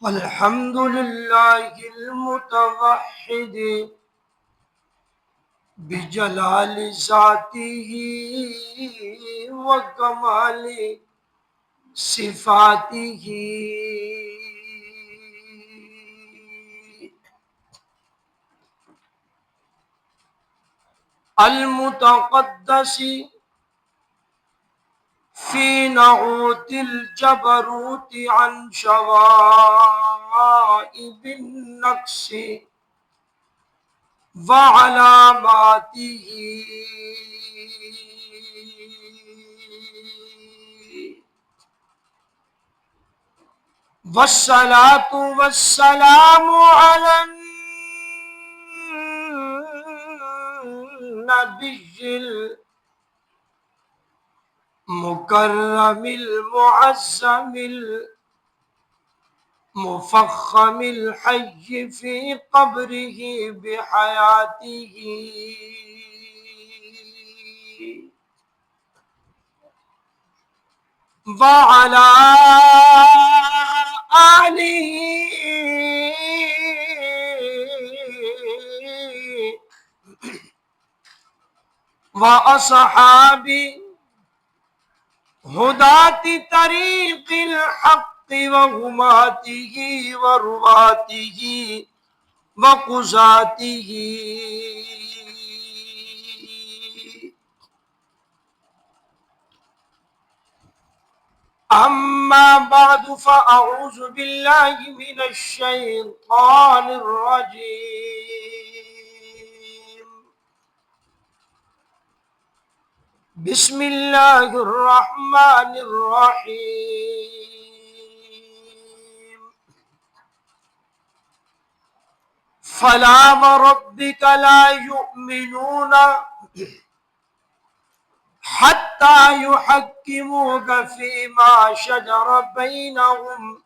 الحمد لله المتوحد بجلال ذاته وكمال صفاته المتقدس في نعوت الجبروت عن شوائب النقص وعلاماته والصلاة والسلام على النبي المكرم المعظم المفخم الحي في قبره بحياته وعلى آله وأصحابه هداة طريق الحق وهماته ورواته وقضاته أما بعد فأعوذ بالله من الشيطان الرجيم بسم الله الرحمن الرحيم فلا وربك لا يؤمنون حتى يحكموك فيما شجر بينهم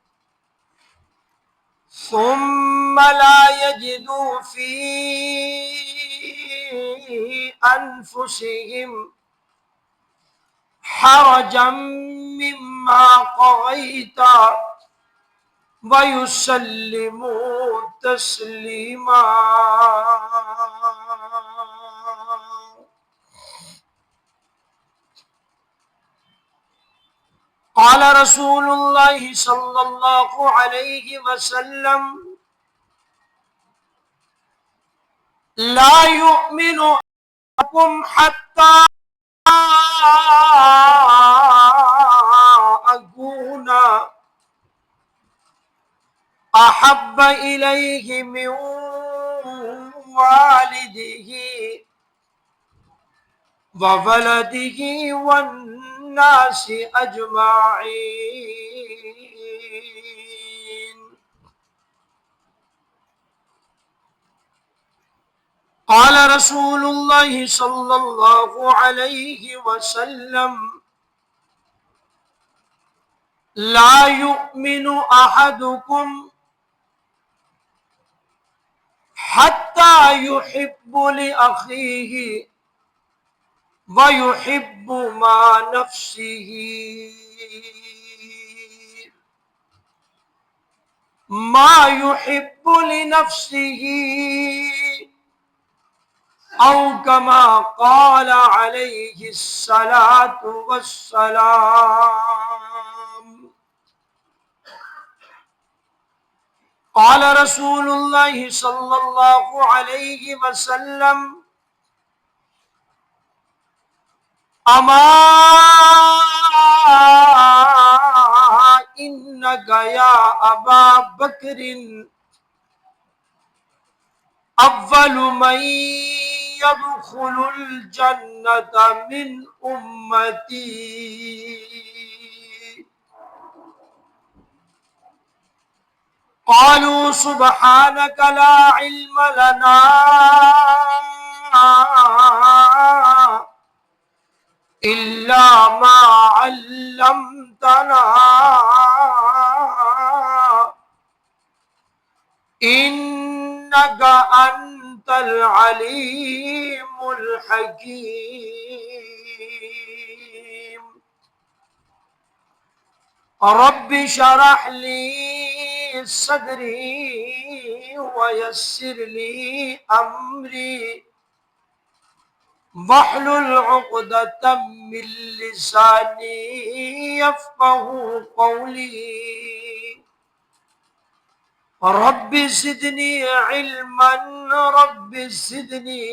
ثم لا يجدوا في أنفسهم حرجا مما قضيت ويسلموا تسليما. قال رسول الله صلى الله عليه وسلم لا يؤمن أحدكم حتى أكون أحب إليه من والده وولده والناس أجمعين. قال رسول الله صلى الله عليه وسلم لا يؤمن أحدكم حتى يحب لأخيه ويحب ما نفسه ما يحب لنفسه أو كما قال عليه الصلاة والسلام. قال رسول الله صلى الله عليه وسلم أما إنك يا أبا بكر أول من يدخل الجنة من أمتي. قالوا سبحانك لا علم لنا إلا ما علمتنا إنك أنت العليم الحكيم. رب اشرح لي صدری ویسر لی امری واحلل عقدۃ من لسانی یفقہوا قولی رب زدنی علما رب زدنی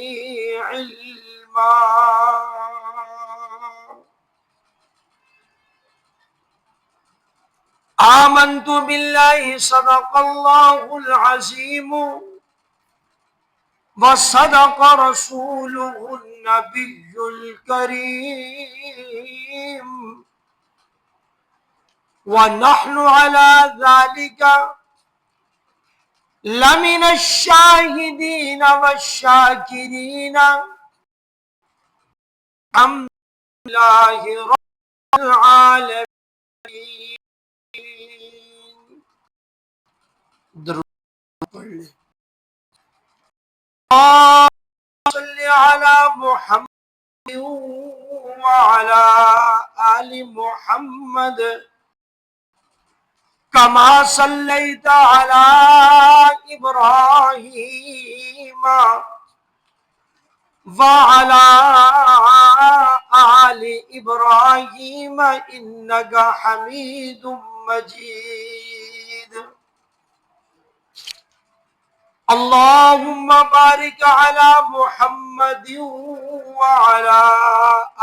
علما. آمنت باللہ صدق اللہ العظیم وصدق رسوله النبی الکریم ونحن على ذلك لمن الشاہدین والشاکرین الحمد للہ رب العالمین. درود پڑھ لیں. صلی علی محمد وعلی آل محمد کما صلیت علی ابراہیم وعلی آل ابراہیم انک حمید مجید. اللہم بارک علی محمد وعلی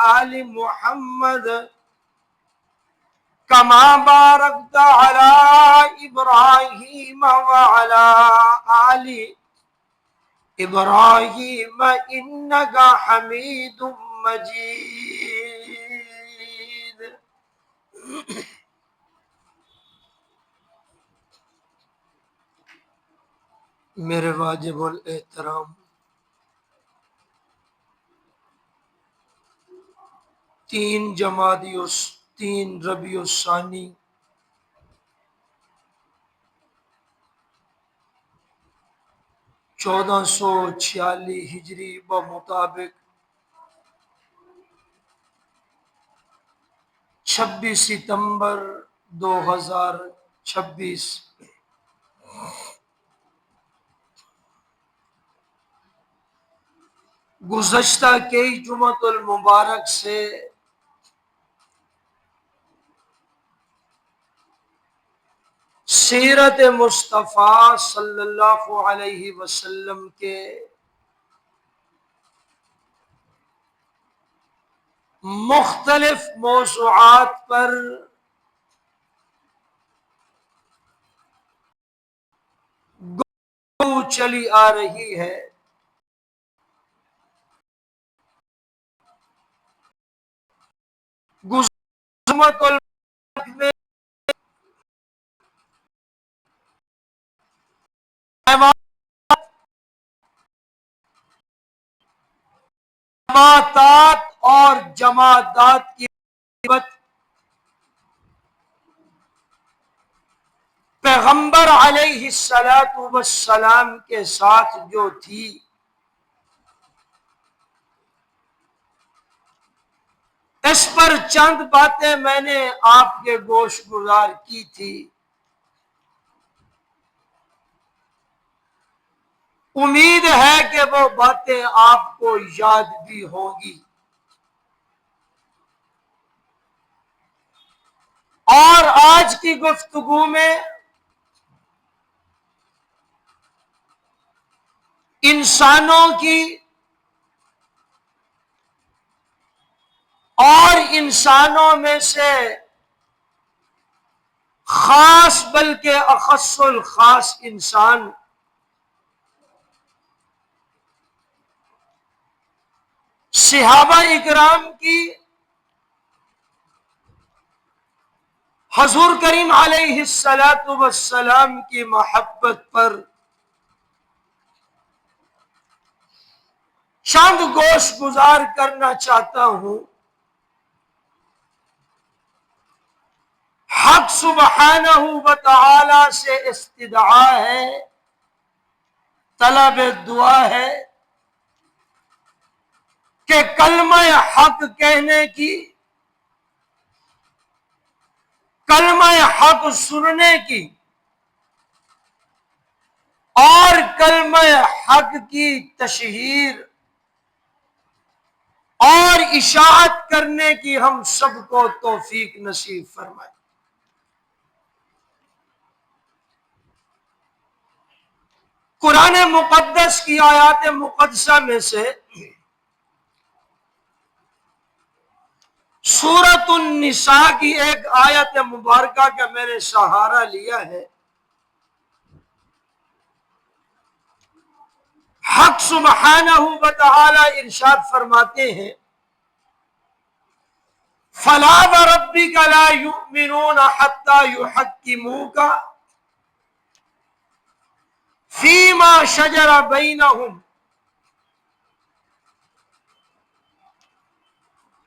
آل محمد کما بارکت علی ابراہیم وعلی آل ابراہیم انک حمید مجید. میرے واجب الاحترام 3 ربیع الثانی 1446 ہجری بمطابق 26 ستمبر 2026 گزشتہ کئی جمعۃ المبارک سے سیرت مصطفیٰ صلی اللہ علیہ وسلم کے مختلف موضوعات پر گفتگو چلی آ رہی ہے. گزشتہ میں جماعتات اور جماعتات کی نسبت پیغمبر علیہ السلام کے ساتھ جو تھی اس پر چند باتیں میں نے آپ کے گوش گزار کی تھی. امید ہے کہ وہ باتیں آپ کو یاد بھی ہوں گی اور آج کی گفتگو میں انسانوں کی اور انسانوں میں سے خاص بلکہ اخص الخاص انسان صحابہ اکرام کی حضور کریم علیہ السلام کی محبت پر چند گوش گزار کرنا چاہتا ہوں. حق سبحانہ و تعالی سے استدعا ہے، طلب دعا ہے کہ کلمہ حق کہنے کی، کلمہ حق سننے کی اور کلمہ حق کی تشہیر اور اشاعت کرنے کی ہم سب کو توفیق نصیب فرمائے۔ قرآن مقدس کی آیات مقدسہ میں سے سورۃ النساء کی ایک آیت مبارکہ کا میں نے سہارا لیا ہے۔ حق سبحانہ و تعالی ارشاد فرماتے ہیں فَلَا وَرَبِّكَ لَا يُؤْمِنُونَ حَتَّى يُحَكِّمُوكَ فِيمَا شَجَرَ بَيْنَهُمْ،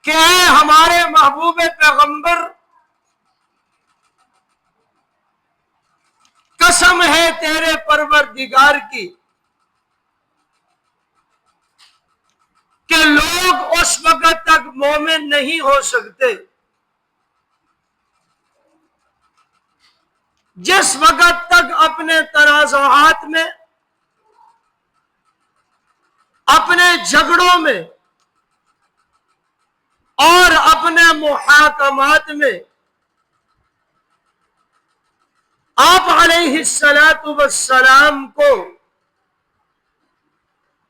کہ اے ہمارے محبوب پیغمبر، قسم ہے تیرے پروردگار کی کہ لوگ اس وقت تک مومن نہیں ہو سکتے جس وقت تک اپنے تنازعات میں، اپنے جھگڑوں میں اور اپنے محاکمات میں آپ علیہ السلام کو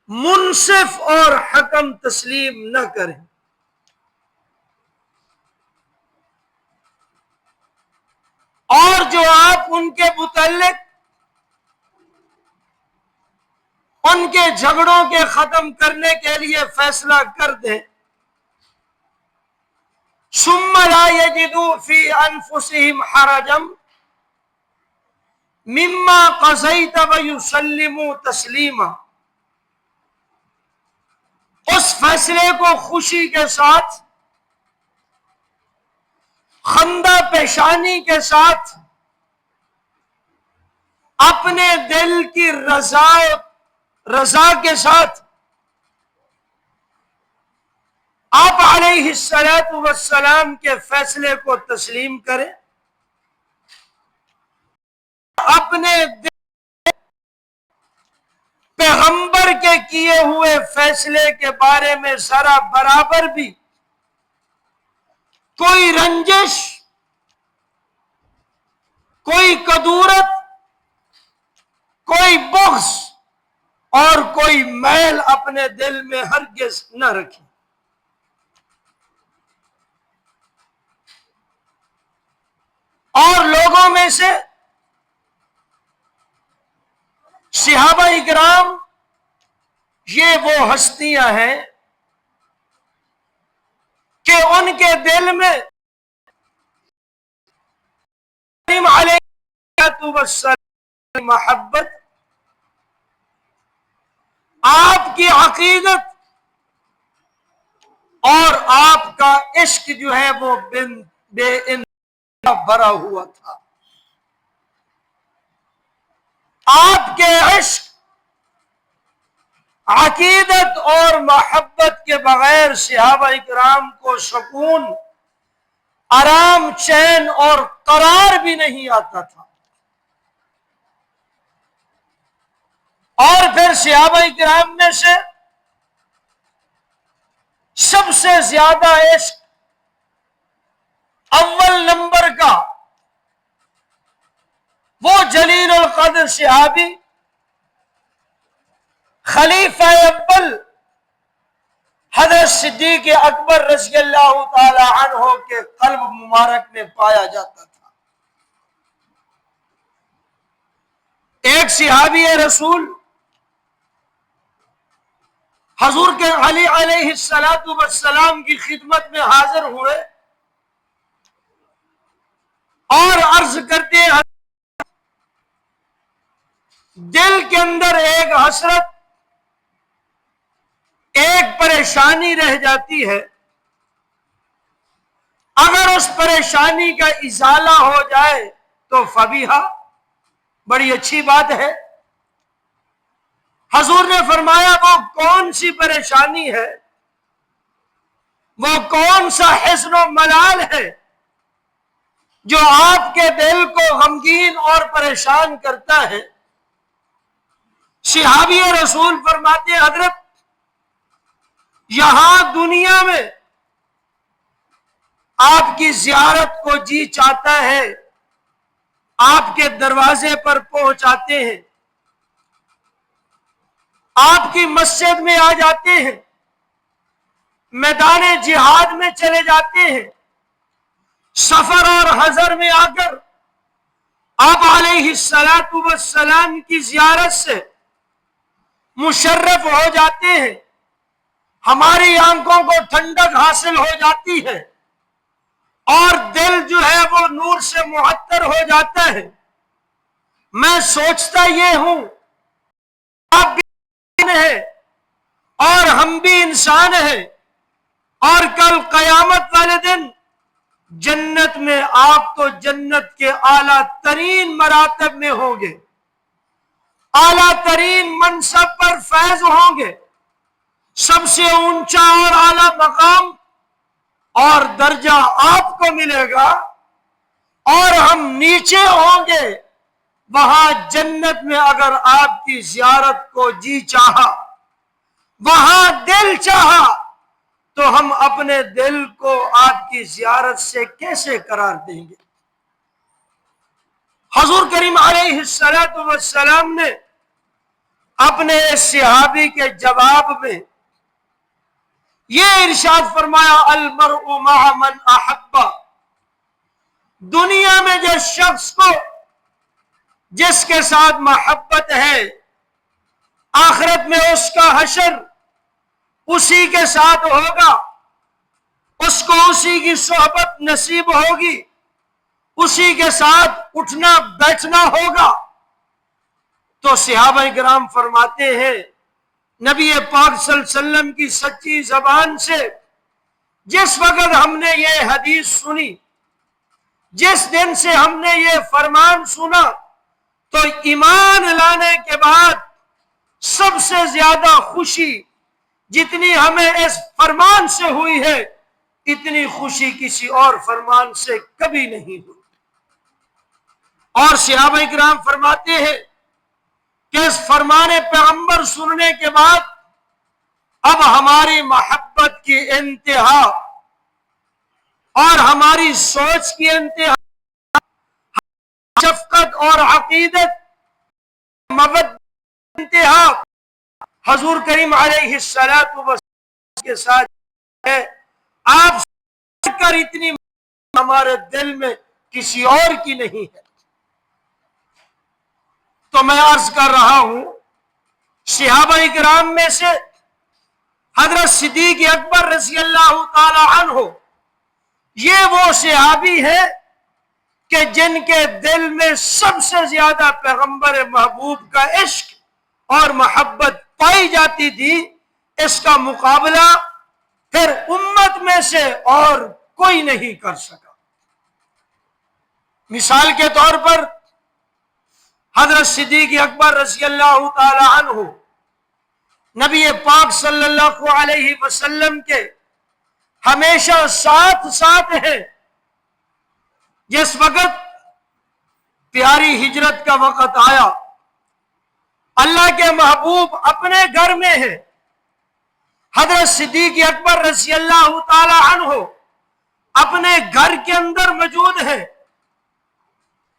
منصف اور حکم تسلیم نہ کریں۔ اور جو آپ ان کے متعلق ان کے جھگڑوں کے ختم کرنے کے لیے فیصلہ کر دیں، ثم لا يجدوا في انفسهم حرجا مما قضيت ويسلموا تسلیما، اس فیصلے کو خوشی کے ساتھ، خندہ پیشانی کے ساتھ، اپنے دل کی رضا کے ساتھ آپ علیہ السلام کے فیصلے کو تسلیم کریں، اپنے دل پیغمبر کے کیے ہوئے فیصلے کے بارے میں ذرا برابر بھی کوئی رنجش، کوئی کدورت، کوئی بغض اور کوئی میل اپنے دل میں ہرگز نہ رکھیں۔ اور لوگوں میں سے صحابہ اکرام یہ وہ ہستیاں ہیں کہ ان کے دل میں علیہ السلام محبت، آپ کی عقیدت اور آپ کا عشق جو ہے وہ بے انتہا بھرا ہوا تھا۔ آپ کے عشق، عقیدت اور محبت کے بغیر صحابہ اکرام کو سکون، آرام، چین اور قرار بھی نہیں آتا تھا۔ اور پھر صحابہ اکرام میں سے سب سے زیادہ عشق اول نمبر کا وہ جلیل القدر صحابی، خلیفہ اول حضرت صدیق اکبر رضی اللہ تعالی عنہ کے قلب مبارک میں پایا جاتا تھا۔ ایک صحابی رسول حضور کے علی علیہ السلام کی خدمت میں حاضر ہوئے اور عرض کرتے ہیں دل کے اندر ایک حسرت، ایک پریشانی رہ جاتی ہے، اگر اس پریشانی کا ازالہ ہو جائے تو فبیہا، بڑی اچھی بات ہے۔ حضور نے فرمایا وہ کون سی پریشانی ہے، وہ کون سا حزن و ملال ہے جو آپ کے دل کو غمگین اور پریشان کرتا ہے؟ صحابی رسول فرماتے ہیں حضرت یہاں دنیا میں آپ کی زیارت کو جی چاہتا ہے، آپ کے دروازے پر پہنچاتے ہیں، آپ کی مسجد میں آ جاتے ہیں، میدان جہاد میں چلے جاتے ہیں، سفر اور حضر میں آ کر آپ علیہ السلام کی زیارت سے مشرف ہو جاتے ہیں، ہماری آنکھوں کو ٹھنڈک حاصل ہو جاتی ہے اور دل جو ہے وہ نور سے معطر ہو جاتا ہے۔ میں سوچتا یہ ہوں آپ بھی انسان ہیں اور ہم بھی انسان ہیں، اور کل قیامت والے دن جنت میں آپ تو جنت کے اعلیٰ ترین مراتب میں ہوں گے، اعلیٰ ترین منصب پر فیض ہوں گے، سب سے اونچا اور اعلیٰ مقام اور درجہ آپ کو ملے گا، اور ہم نیچے ہوں گے۔ وہاں جنت میں اگر آپ کی زیارت کو جی چاہا، وہاں دل چاہا، تو ہم اپنے دل کو آپ کی زیارت سے کیسے قرار دیں گے؟ حضور کریم علیہ السلام نے اپنے صحابی کے جواب میں یہ ارشاد فرمایا، المرء مع من احب، دنیا میں جس شخص کو جس کے ساتھ محبت ہے، آخرت میں اس کا حشر اسی کے ساتھ ہوگا، اس کو اسی کی صحبت نصیب ہوگی، اسی کے ساتھ اٹھنا بیٹھنا ہوگا۔ تو صحابہ کرام فرماتے ہیں نبی پاک صلی اللہ علیہ وسلم کی سچی زبان سے جس وقت ہم نے یہ حدیث سنی، جس دن سے ہم نے یہ فرمان سنا، تو ایمان لانے کے بعد سب سے زیادہ خوشی جتنی ہمیں اس فرمان سے ہوئی ہے، اتنی خوشی کسی اور فرمان سے کبھی نہیں ہوئی۔ اور صحابہ کرام فرماتے ہیں کہ اس فرمان پیغمبر سننے کے بعد اب ہماری محبت کی انتہا اور ہماری سوچ کی انتہا، شفقت اور عقیدت مودت انتہا حضور کریم علیہ السلام کے ساتھ ہے۔ آپ کر اتنی ہمارے دل میں کسی اور کی نہیں ہے۔ تو میں عرض کر رہا ہوں صحابہ کرام میں سے حضرت صدیق اکبر رضی اللہ تعالی عنہ یہ وہ صحابی ہے کہ جن کے دل میں سب سے زیادہ پیغمبر محبوب کا عشق اور محبت پائی جاتی تھی۔ اس کا مقابلہ پھر امت میں سے اور کوئی نہیں کر سکا۔ مثال کے طور پر حضرت صدیق اکبر رضی اللہ تعالی عنہ نبی پاک صلی اللہ علیہ وسلم کے ہمیشہ ساتھ ہیں۔ جس وقت پیاری ہجرت کا وقت آیا، اللہ کے محبوب اپنے گھر میں ہیں، حضرت صدیق اکبر رضی اللہ تعالی عنہ اپنے گھر کے اندر موجود ہیں۔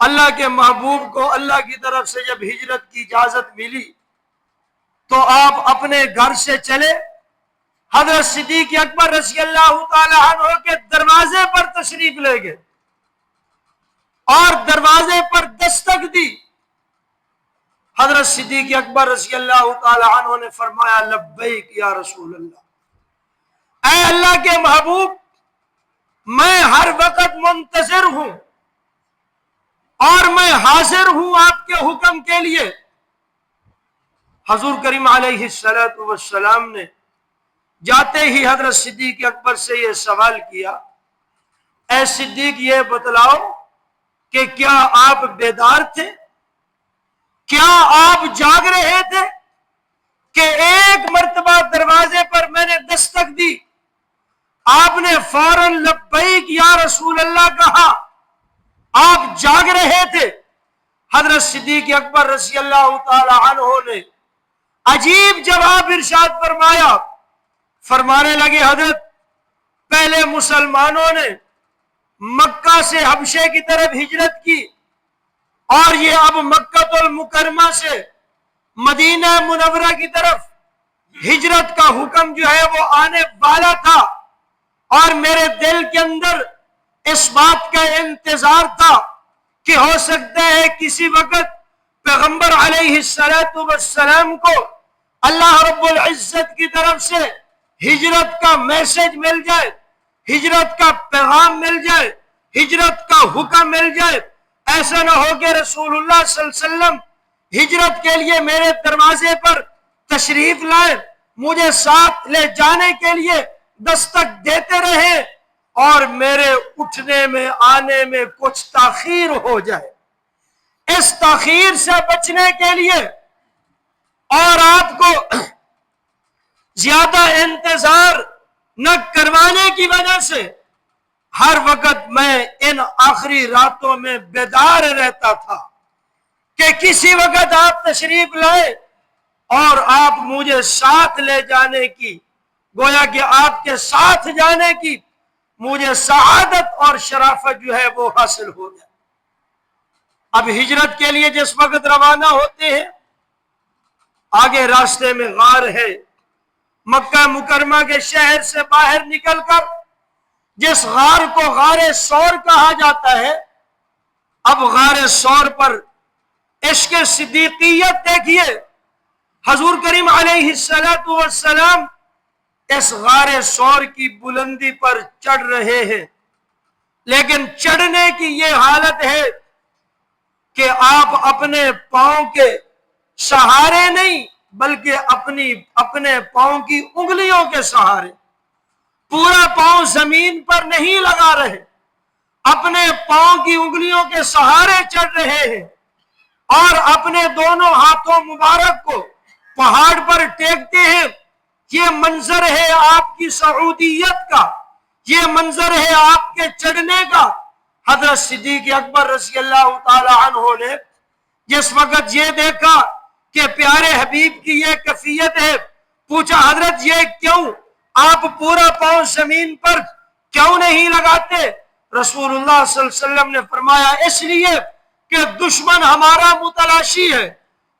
اللہ کے محبوب کو اللہ کی طرف سے جب ہجرت کی اجازت ملی تو آپ اپنے گھر سے چلے، حضرت صدیق اکبر رضی اللہ تعالی عنہ کے دروازے پر تشریف لے گئے اور دروازے پر دستک دی۔ حضرت صدیق اکبر رضی اللہ تعالی عنہ نے فرمایا، لبیک یا رسول اللہ، اے اللہ کے محبوب، میں ہر وقت منتظر ہوں اور میں حاضر ہوں آپ کے حکم کے لیے۔ حضور کریم علیہ السلام نے جاتے ہی حضرت صدیق اکبر سے یہ سوال کیا، اے صدیق یہ بتلاؤ کہ کیا آپ بیدار تھے؟ کیا آپ جاگ رہے تھے کہ ایک مرتبہ دروازے پر میں نے دستک دی، آپ نے فوراً لبیک یا رسول اللہ کہا، آپ جاگ رہے تھے؟ حضرت صدیق اکبر رضی اللہ تعالی عنہ نے عجیب جواب ارشاد فرمایا. فرمانے لگے حضرت پہلے مسلمانوں نے مکہ سے حبشے کی طرف ہجرت کی اور یہ اب مکہ المکرمہ سے مدینہ منورہ کی طرف ہجرت کا حکم جو ہے وہ آنے والا تھا، اور میرے دل کے اندر اس بات کا انتظار تھا کہ ہو سکتا ہے کسی وقت پیغمبر علیہ السلام کو اللہ رب العزت کی طرف سے ہجرت کا میسج مل جائے، ہجرت کا پیغام مل جائے، ہجرت کا حکم مل جائے. ایسا نہ ہو کہ رسول اللہ صلی اللہ علیہ وسلم ہجرت کے لیے میرے دروازے پر تشریف لائے، مجھے ساتھ لے جانے کے لیے دستک دیتے رہے اور میرے اٹھنے میں آنے میں کچھ تاخیر ہو جائے. اس تاخیر سے بچنے کے لیے اور آپ کو زیادہ انتظار نہ کروانے کی وجہ سے ہر وقت میں ان آخری راتوں میں بیدار رہتا تھا کہ کسی وقت آپ تشریف لائے اور آپ مجھے ساتھ لے جانے کی، گویا کہ آپ کے ساتھ جانے کی مجھے سعادت اور شرافت جو ہے وہ حاصل ہو جائے. اب ہجرت کے لیے جس وقت روانہ ہوتے ہیں، آگے راستے میں غار ہے. مکہ مکرمہ کے شہر سے باہر نکل کر جس غار کو غار ثور کہا جاتا ہے، اب غار ثور پر عشق صدیقیت دیکھیے. حضور کریم علیہ السلام اس غار ثور کی بلندی پر چڑھ رہے ہیں، لیکن چڑھنے کی یہ حالت ہے کہ آپ اپنے پاؤں کے سہارے نہیں بلکہ اپنے پاؤں کی انگلیوں کے سہارے، پورا پاؤں زمین پر نہیں لگا رہے، اپنے پاؤں کی انگلیوں کے سہارے چڑھ رہے ہیں اور اپنے دونوں ہاتھوں مبارک کو پہاڑ پر ٹیکتے ہیں. یہ منظر ہے آپ کی سعودیت کا، یہ منظر ہے آپ کے چڑھنے کا. حضرت صدیق اکبر رضی اللہ تعالی عنہ نے جس وقت یہ دیکھا کہ پیارے حبیب کی یہ کیفیت ہے، پوچھا حضرت یہ کیوں؟ آپ پورا پاؤں زمین پر کیوں نہیں لگاتے؟ رسول اللہ صلی اللہ علیہ وسلم نے فرمایا اس لیے کہ دشمن ہمارا متلاشی ہے،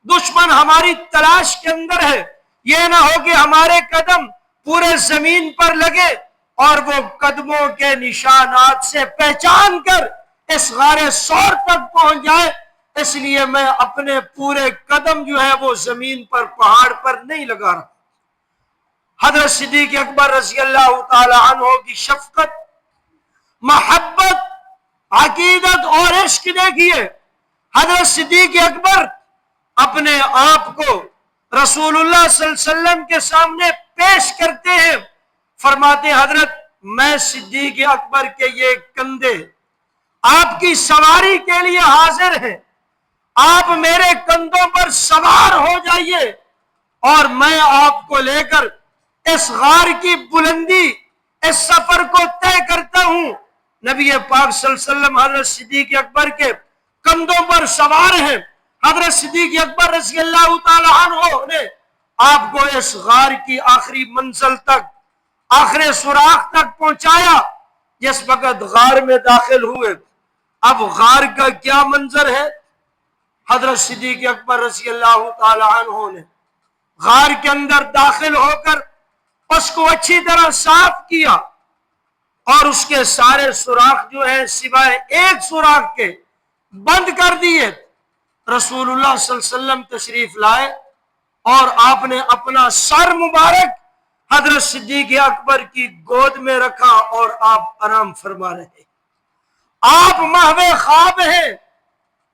دشمن ہماری تلاش کے اندر ہے. یہ نہ ہو کہ ہمارے قدم پورے زمین پر لگے اور وہ قدموں کے نشانات سے پہچان کر اس غار ثور تک پہنچ جائے. اس لیے میں اپنے پورے قدم جو ہے وہ زمین پر پہاڑ پر نہیں لگا رہا. حضرت صدیق اکبر رضی اللہ تعالی عنہ کی شفقت، محبت، عقیدت اور عشق دیکھیے. حضرت صدیق اکبر اپنے آپ کو رسول اللہ صلی اللہ علیہ وسلم کے سامنے پیش کرتے ہیں، فرماتے ہیں حضرت میں صدیق اکبر کے یہ کندھے آپ کی سواری کے لیے حاضر ہیں، آپ میرے کندھوں پر سوار ہو جائیے اور میں آپ کو لے کر اس غار کی بلندی، اس سفر کو طے کرتا ہوں. نبی پاک صلی اللہ علیہ وسلم حضرت صدیق اکبر کے کندھوں پر سوار ہیں. حضرت صدیق اکبر رضی اللہ تعالی عنہ نے آپ کو اس غار کی آخری منزل تک، آخری سوراخ تک پہنچایا. جس وقت غار میں داخل ہوئے، اب غار کا کیا منظر ہے؟ حضرت صدیق اکبر رضی اللہ تعالی عنہ نے غار کے اندر داخل ہو کر اس کو اچھی طرح صاف کیا اور اس کے سارے سوراخ جو ہیں سوائے ایک سوراخ کے بند کر دیے. رسول اللہ صلی اللہ علیہ وسلم تشریف لائے اور آپ نے اپنا سر مبارک حضرت صدیق اکبر کی گود میں رکھا اور آپ آرام فرما رہے. آپ محو خواب ہیں،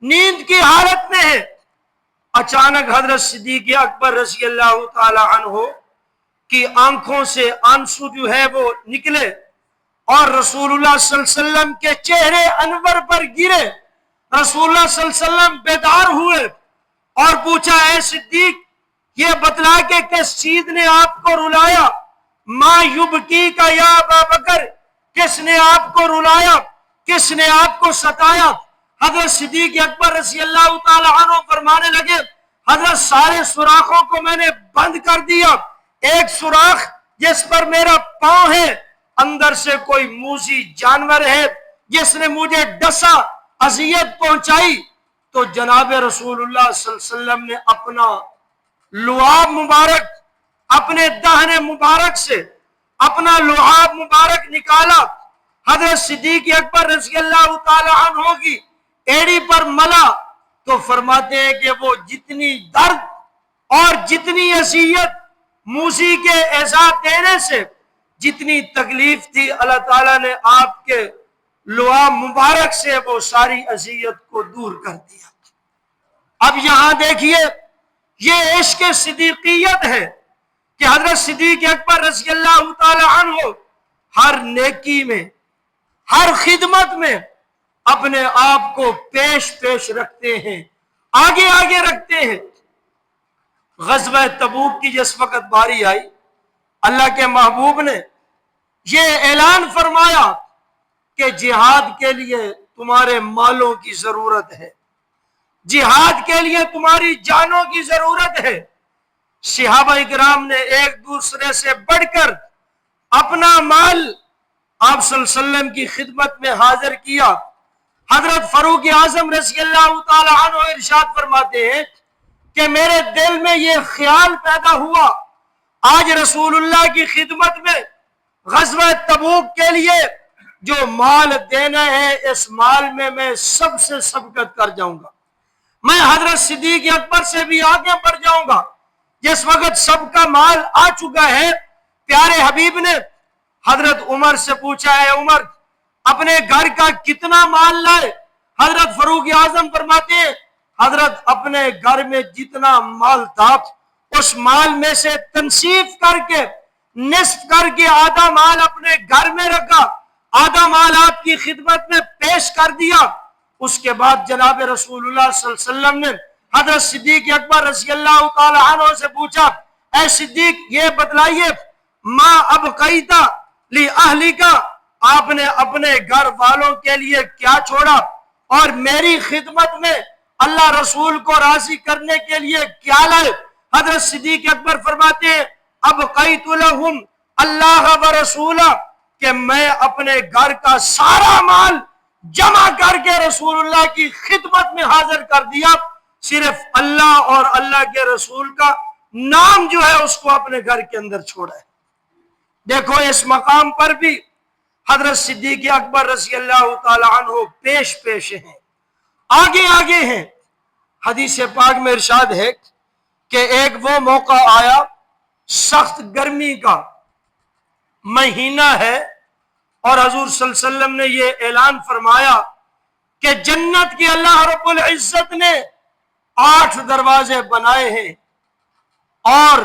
نیند کی حالت میں ہیں. اچانک حضرت صدیق اکبر رضی اللہ تعالی عنہ کی آنکھوں سے آنسو جو ہے وہ نکلے اور رسول اللہ صلی اللہ علیہ وسلم کے چہرے انور پر گرے. رسول اللہ صلی اللہ علیہ وسلم بیدار ہوئے اور پوچھا اے صدیق یہ بتلا کہ کس چیز نے آپ کو رلایا؟ ما یبکی کا یا ابا بکر، کس نے آپ کو رلایا، کس نے آپ کو ستایا؟ حضرت صدیق اکبر رضی اللہ تعالی عنہ فرمانے لگے حضرت سارے سوراخوں کو میں نے بند کر دیا، ایک سوراخ جس پر میرا پاؤں ہے، اندر سے کوئی موذی جانور ہے جس نے مجھے ڈسا، اذیت پہنچائی۔ تو جناب رسول اللہ صلی اللہ علیہ وسلم نے اپنا لعاب مبارک، اپنے دہن مبارک سے اپنا لعاب مبارک نکالا، حضرت صدیق اکبر رضی اللہ تعالی عنہ کی ایڑی پر ملا، تو فرماتے ہیں کہ وہ جتنی درد اور جتنی اذیت موذی کے ایذا دینے سے جتنی تکلیف تھی، اللہ تعالیٰ نے آپ کے لعاب مبارک سے وہ ساری اذیت کو دور کر دیا۔ اب یہاں دیکھیے، یہ عشق صدیقیت ہے کہ حضرت صدیق اکبر رضی اللہ تعالی عنہ ہر نیکی میں، ہر خدمت میں اپنے آپ کو پیش رکھتے ہیں، آگے آگے رکھتے ہیں۔ غزوہ تبوک کی جس وقت باری آئی، اللہ کے محبوب نے یہ اعلان فرمایا کہ جہاد کے لیے تمہارے مالوں کی ضرورت ہے، جہاد کے لیے تمہاری جانوں کی ضرورت ہے۔ صحابہ اکرام نے ایک دوسرے سے بڑھ کر اپنا مال آپ صلی اللہ علیہ وسلم کی خدمت میں حاضر کیا۔ حضرت فاروق اعظم رضی اللہ تعالی عنہ ارشاد فرماتے ہیں کہ میرے دل میں یہ خیال پیدا ہوا، آج رسول اللہ کی خدمت میں غزوہ تبوک کے لیے جو مال دینا ہے، اس مال میں میں سب سے سبقت کر جاؤں گا، میں حضرت صدیق اکبر سے بھی آگے بڑھ جاؤں گا۔ جس وقت سب کا مال آ چکا ہے، پیارے حبیب نے حضرت عمر سے پوچھا، ہے عمر اپنے گھر کا کتنا مال لائے؟ حضرت فاروق اعظم فرماتے ہیں حضرت اپنے گھر میں جتنا مال تھا اس مال میں سے تنصیف کر کے، نصف کر کے آدھا مال اپنے گھر میں رکھا، آدھا مال آپ کی خدمت میں پیش کر دیا۔ اس کے بعد جناب رسول اللہ صلی اللہ علیہ وسلم نے حضرت صدیق اکبر رضی اللہ تعالی عنہ سے پوچھا، اے صدیق یہ بتلائیے، ما ابقیتا لأہلکا، آپ نے اپنے گھر والوں کے لیے کیا چھوڑا اور میری خدمت میں اللہ رسول کو راضی کرنے کے لیے کیا لائے؟ حضرت صدیق اکبر فرماتے ہیں ابقیت لہم اللہ و رسولہ، کہ میں اپنے گھر کا سارا مال جمع کر کے رسول اللہ کی خدمت میں حاضر کر دیا، صرف اللہ اور اللہ کے رسول کا نام جو ہے اس کو اپنے گھر کے اندر چھوڑا ہے۔ دیکھو اس مقام پر بھی حضرت صدیق اکبر رضی اللہ تعالی عنہ پیش ہیں، آگے آگے ہیں۔ حدیث پاک میں ارشاد ہے کہ ایک وہ موقع آیا، سخت گرمی کا مہینہ ہے، اور حضور صلی اللہ علیہ وسلم نے یہ اعلان فرمایا کہ جنت کے اللہ رب العزت نے 8 دروازے بنائے ہیں، اور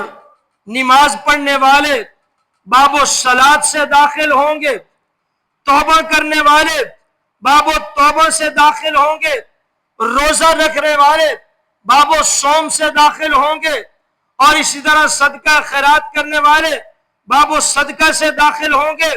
نماز پڑھنے والے باب الصلاۃ سے داخل ہوں گے، توبہ کرنے والے باب التوبہ سے داخل ہوں گے، روزہ رکھنے والے باب الصوم سے داخل ہوں گے، اور اسی طرح صدقہ خیرات کرنے والے باب الصدقہ سے داخل ہوں گے۔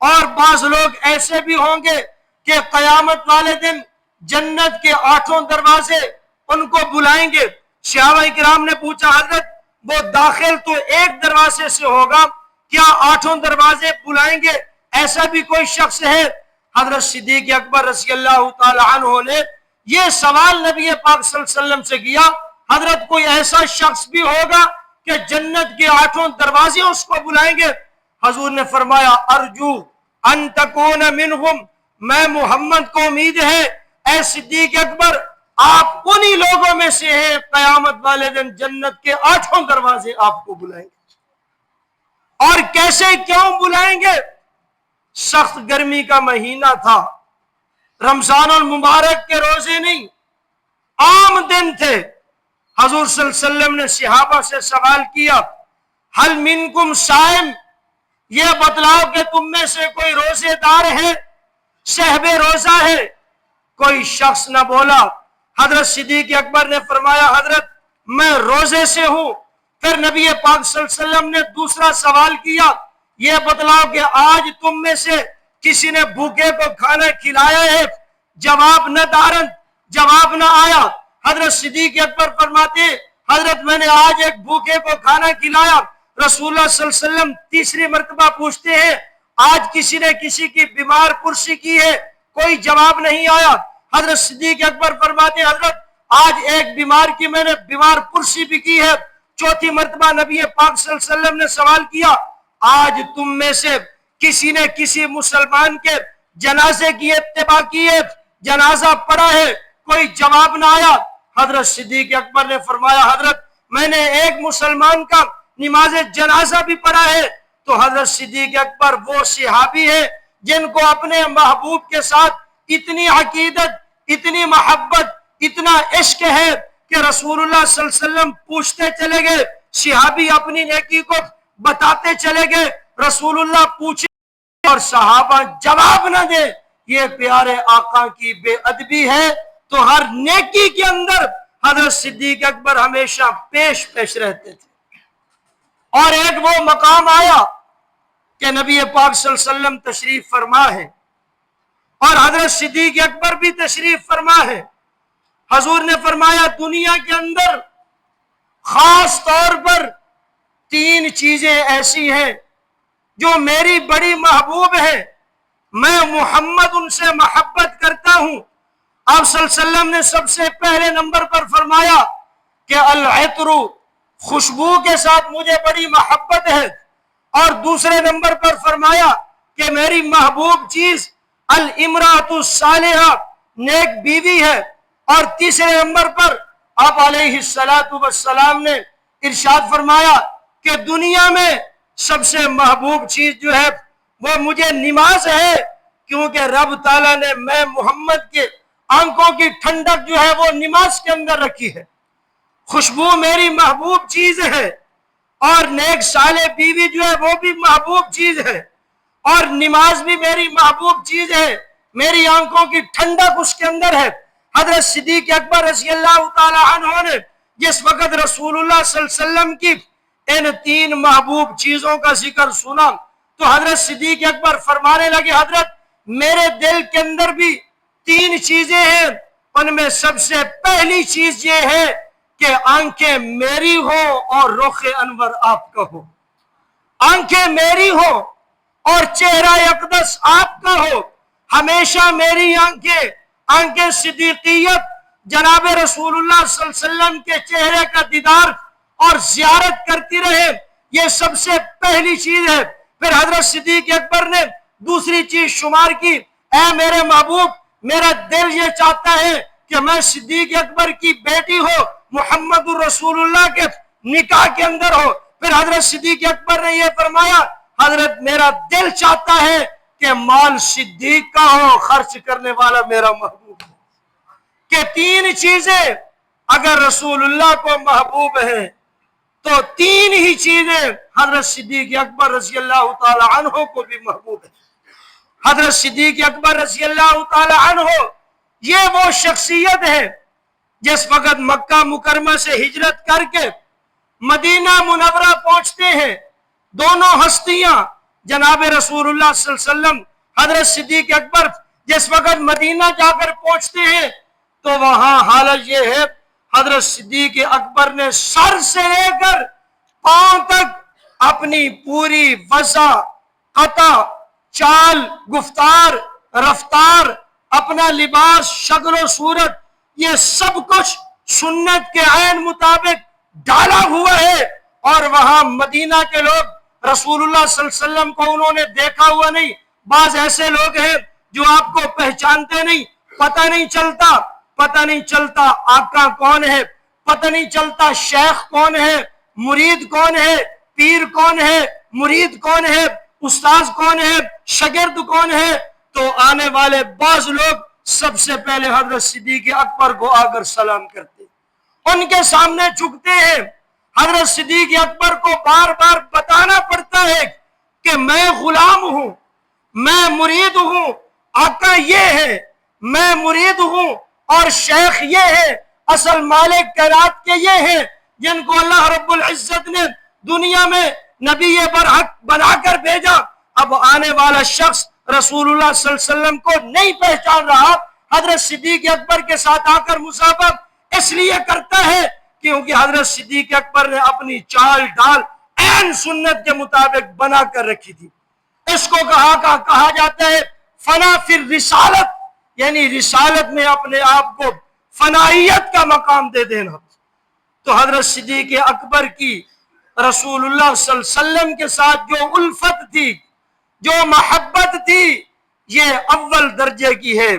اور بعض لوگ ایسے بھی ہوں گے کہ قیامت والے دن جنت کے 8 دروازے ان کو بلائیں گے۔ صحابہ کرام نے پوچھا حضرت وہ داخل تو ایک دروازے سے ہوگا، کیا 8 دروازے بلائیں گے؟ ایسا بھی کوئی شخص ہے؟ حضرت صدیق اکبر رضی اللہ تعالی عنہ نے یہ سوال نبی پاک صلی اللہ علیہ وسلم سے کیا، حضرت کوئی ایسا شخص بھی ہوگا کہ جنت کے 8 دروازے اس کو بلائیں گے؟ حضور نے فرمایا ارجو ان تکون منہم، میں محمد کو امید ہے اے صدیق اکبر آپ انہی لوگوں میں سے ہیں، قیامت والے دن جنت کے 8 دروازے آپ کو بلائیں گے۔ اور کیسے کیوں بلائیں گے؟ سخت گرمی کا مہینہ تھا، رمضان المبارک کے روزے نہیں، عام دن تھے۔ حضور صلی اللہ علیہ وسلم نے صحابہ سے سوال کیا حل منکم صائم، یہ بتلاؤ کہ تم میں سے کوئی روزے دار ہے، صاحب روزہ ہے؟ کوئی شخص نہ بولا۔ حضرت صدیق اکبر نے فرمایا حضرت میں روزے سے ہوں۔ پھر نبی پاک صلی اللہ علیہ وسلم نے دوسرا سوال کیا، یہ بتلاؤ کہ آج تم میں سے کسی نے بھوکے کو کھانا کھلایا ہے؟ جواب نہ دارن، جواب نہ آیا۔ حضرت صدیق اکبر فرماتے حضرت میں نے آج ایک بھوکے کو کھانا کھلایا. رسول اللہ صلی اللہ علیہ وسلم تیسری مرتبہ پوچھتے ہیں آج کسی نے کسی کی بیمار پرسی کی ہے؟ کوئی جواب نہیں آیا. حضرت صدیق اکبر فرماتے ہیں حضرت آج ایک بیمار کی میں نے بیمار پرسی بھی کی ہے. چوتھی مرتبہ نبی پاک صلی اللہ علیہ وسلم نے سوال کیا آج تم میں سے کسی نے کسی مسلمان کے جنازے کی اتباع کی ہے، جنازہ پڑھا ہے؟ کوئی جواب نہ آیا. حضرت صدیق اکبر نے فرمایا حضرت میں نے ایک مسلمان کا نماز جنازہ بھی پڑھا ہے. تو حضرت صدیق اکبر وہ صحابی ہے جن کو اپنے محبوب کے ساتھ اتنی عقیدت، اتنی محبت، اتنا عشق ہے کہ رسول اللہ صلی اللہ علیہ وسلم پوچھتے چلے گئے، صحابی اپنی نیکی کو بتاتے چلے گئے، رسول اللہ پوچھے اور صحابہ جواب نہ دے. یہ پیارے آقا کی بے ادبی ہے. تو ہر نیکی کے اندر حضرت صدیق اکبر ہمیشہ پیش رہتے تھے. اور ایک وہ مقام آیا کہ نبی پاک صلی اللہ علیہ وسلم تشریف فرما ہے اور حضرت صدیق اکبر بھی تشریف فرما ہے. حضور نے فرمایا دنیا کے اندر خاص طور پر 3 چیزیں ایسی ہیں جو میری بڑی محبوب ہے، میں محمد ان سے محبت کرتا ہوں. آپ صلی اللہ علیہ وسلم نے سب سے پہلے نمبر پر فرمایا کہ العطر، خوشبو کے ساتھ مجھے بڑی محبت ہے. اور دوسرے نمبر پر فرمایا کہ میری محبوب چیز الامرأۃ الصالحہ، نیک بیوی ہے. اور تیسرے نمبر پر آپ علیہ السلام نے ارشاد فرمایا کہ دنیا میں سب سے محبوب چیز جو ہے وہ مجھے نماز ہے، کیونکہ رب تعالیٰ نے میں محمد کے آنکھوں کی ٹھنڈک جو ہے وہ نماز کے اندر رکھی ہے. خوشبو میری محبوب چیز ہے اور نیک صالح بیوی جو ہے وہ بھی محبوب چیز ہے اور نماز بھی میری محبوب چیز ہے. میری آنکھوں کی ٹھنڈک اس کے اندر ہے. حضرت صدیق اکبر رضی اللہ تعالی عنہ نے جس وقت رسول اللہ صلی اللہ علیہ وسلم کی ان 3 محبوب چیزوں کا ذکر سنا تو حضرت صدیق اکبر فرمانے لگے حضرت میرے دل کے اندر بھی 3 چیزیں ہیں. ان میں سب سے پہلی چیز یہ ہے کہ آنکھیں میری ہو اور رخ انور آپ کا ہو. آنکھیں میری ہو اور چہرہ اقدس آپ کا ہو. ہمیشہ میری آنکھیں صدیقیت، جناب رسول اللہ صلی اللہ علیہ وسلم کے چہرے کا دیدار اور زیارت کرتی رہے. یہ سب سے پہلی چیز ہے. پھر حضرت صدیق اکبر نے دوسری چیز شمار کی، اے میرے محبوب میرا دل یہ چاہتا ہے کہ میں صدیق اکبر کی بیٹی ہو، محمد الرسول اللہ کے نکاح کے اندر ہو. پھر حضرت صدیق اکبر نے یہ فرمایا حضرت میرا دل چاہتا ہے کہ مال صدیق کا ہو، خرچ کرنے والا میرا محبوب ہو. کہ 3 چیزیں اگر رسول اللہ کو محبوب ہیں تو 3 ہی چیزیں حضرت صدیق اکبر رضی اللہ تعالی عنہ کو بھی محبوب ہے. حضرت صدیق اکبر رضی اللہ تعالی عنہ یہ وہ شخصیت ہے جس وقت مکہ مکرمہ سے ہجرت کر کے مدینہ منورہ پہنچتے ہیں. دونوں ہستیاں جناب رسول اللہ صلی اللہ علیہ وسلم حضرت صدیق اکبر جس وقت مدینہ جا کر پہنچتے ہیں تو وہاں حالت یہ ہے حضرت صدیق اکبر نے سر سے لے کر پاؤں تک اپنی پوری وضع، قطع، چال، گفتار، رفتار، اپنا لباس، شکل و صورت، یہ سب کچھ سنت کے عین مطابق ڈالا ہوا ہے. اور وہاں مدینہ کے لوگ رسول اللہ صلی اللہ علیہ وسلم کو انہوں نے دیکھا ہوا نہیں. بعض ایسے لوگ ہیں جو آپ کو پہچانتے نہیں، پتہ نہیں چلتا آقا کون ہے، پتہ نہیں چلتا شیخ کون ہے، مرید کون ہے، پیر کون ہے، مرید کون ہے، استاذ کون ہے، شاگرد کون ہے. تو آنے والے بعض لوگ سب سے پہلے حضرت صدیق اکبر کو آ کر سلام کرتے، ان کے سامنے جھکتے ہیں. حضرت صدیق اکبر کو بار بار بتانا پڑتا ہے کہ میں غلام ہوں، میں مرید ہوں، آقا یہ ہے، میں مرید ہوں اور شیخ یہ ہے، اصل مالک کائنات کے یہ ہیں جن کو اللہ رب العزت نے دنیا میں نبی برحق بنا کر بھیجا. اب آنے والا شخص رسول اللہ صلی اللہ علیہ وسلم کو نہیں پہچان رہا، حضرت صدیق اکبر کے ساتھ آ کر مصافحہ اس لیے کرتا ہے کیونکہ حضرت صدیق اکبر نے اپنی چال ڈال عین سنت کے مطابق بنا کر رکھی تھی۔ اس کو کہا جاتا ہے فنا فی الرسالت، یعنی رسالت میں اپنے آپ کو فنائیت کا مقام دے دینا۔ تو حضرت صدیق اکبر کی رسول اللہ صلی اللہ علیہ وسلم کے ساتھ جو الفت تھی، جو محبت تھی، یہ اول درجے کی ہے،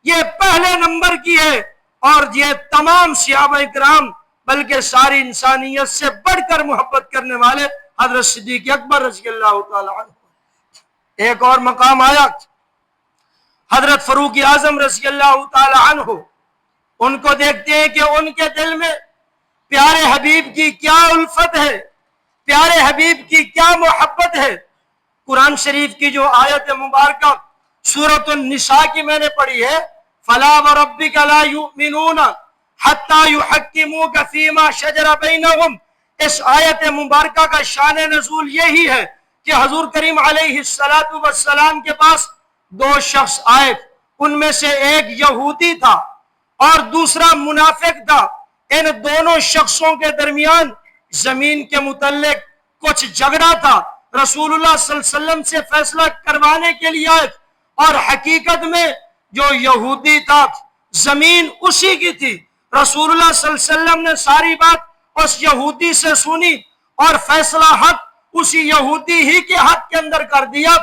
یہ پہلے نمبر کی ہے، اور یہ تمام صحابہ کرام بلکہ ساری انسانیت سے بڑھ کر محبت کرنے والے حضرت صدیق اکبر رضی اللہ تعالی عنہ۔ ایک اور مقام آیا حضرت فاروق اعظم رضی اللہ تعالی عنہ، ان کو دیکھتے ہیں کہ ان کے دل میں پیارے حبیب کی کیا الفت ہے، پیارے حبیب کی کیا محبت ہے۔ قرآن شریف کی جو آیت مبارکہ سورۃ النساء کی میں نے پڑھی ہے، فَلَا وَرَبِّكَ لَا يُؤْمِنُونَ حَتَّى يُحَكِّمُوكَ فِي مَا شَجَرَ بَيْنَهُمْ، اس آیت مبارکہ کا شان نزول یہی ہے کہ حضور کریم علیہ السلام کے پاس دو شخص آئے، ان میں سے ایک یہودی تھا اور دوسرا منافق تھا۔ ان دونوں شخصوں کے درمیان زمین کے متعلق کچھ جھگڑا تھا۔ رسول اللہ صلی اللہ علیہ وسلم سے فیصلہ کروانے کے لیے آئے، اور حقیقت میں جو یہودی تھا زمین اسی کی تھی۔ رسول اللہ صلی اللہ علیہ وسلم نے ساری بات اس یہودی سے سنی اور فیصلہ حق اسی یہودی ہی کے حق کے اندر کر دیا،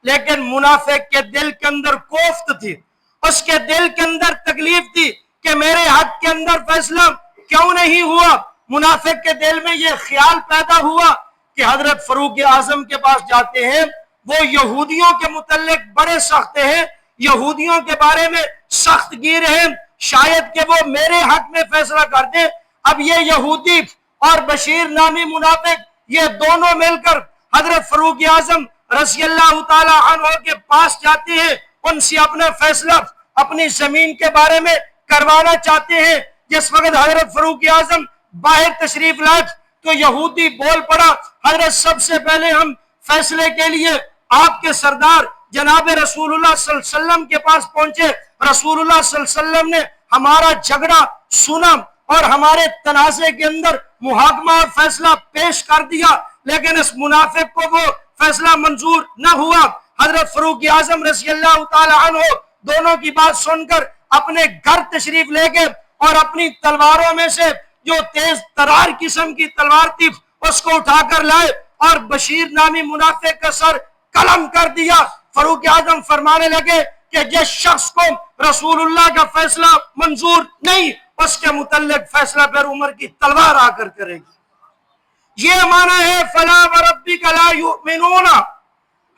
لیکن منافق کے دل کے اندر کوفت تھی، اس کے دل کے اندر تکلیف تھی کہ میرے حق کے اندر فیصلہ کیوں نہیں ہوا۔ منافق کے دل میں یہ خیال پیدا ہوا کہ حضرت فاروق اعظم کے پاس جاتے ہیں، وہ یہودیوں کے متعلق بڑے سخت ہیں، یہودیوں کے بارے میں سخت گیر ہیں، شاید کہ وہ میرے حق میں فیصلہ کر دیں۔ اب یہ یہودی اور بشیر نامی منافق یہ دونوں مل کر حضرت فاروق اعظم رضی اللہ تعالی عنہ کے پاس جاتے ہیں، ان سے اپنا فیصلہ اپنی زمین کے بارے میں کروانا چاہتے ہیں۔ جس وقت حضرت فاروق اعظم باہر تشریف لائے تو یہودی بول پڑا، حضرت سب سے پہلے ہم فیصلے کے لیے آپ کے سردار جناب رسول اللہ صلی اللہ علیہ وسلم کے پاس پہنچے۔ رسول اللہ صلی اللہ علیہ وسلم نے ہمارا جھگڑا سنا اور ہمارے تنازع کے اندر محاکمہ اور فیصلہ پیش کر دیا، لیکن اس منافق کو وہ فیصلہ منظور نہ ہوا۔ حضرت فاروق اعظم رضی اللہ تعالی عنہ دونوں کی بات سن کر اپنے گھر تشریف لے گئے، اور اپنی تلواروں میں سے جو تیز ترار قسم کی تلوار تھی اس کو اٹھا کر لائے اور بشیر نامی منافق کا سر قلم کر دیا۔ فاروق اعظم فرمانے لگے کہ جس شخص کو رسول اللہ کا فیصلہ منظور نہیں، اس کے متعلق فیصلہ پھر عمر کی تلوار آ کر کرے گی۔ یہ معنی ہے فَلَا وَرَبِّكَ لَا يُؤْمِنُونَ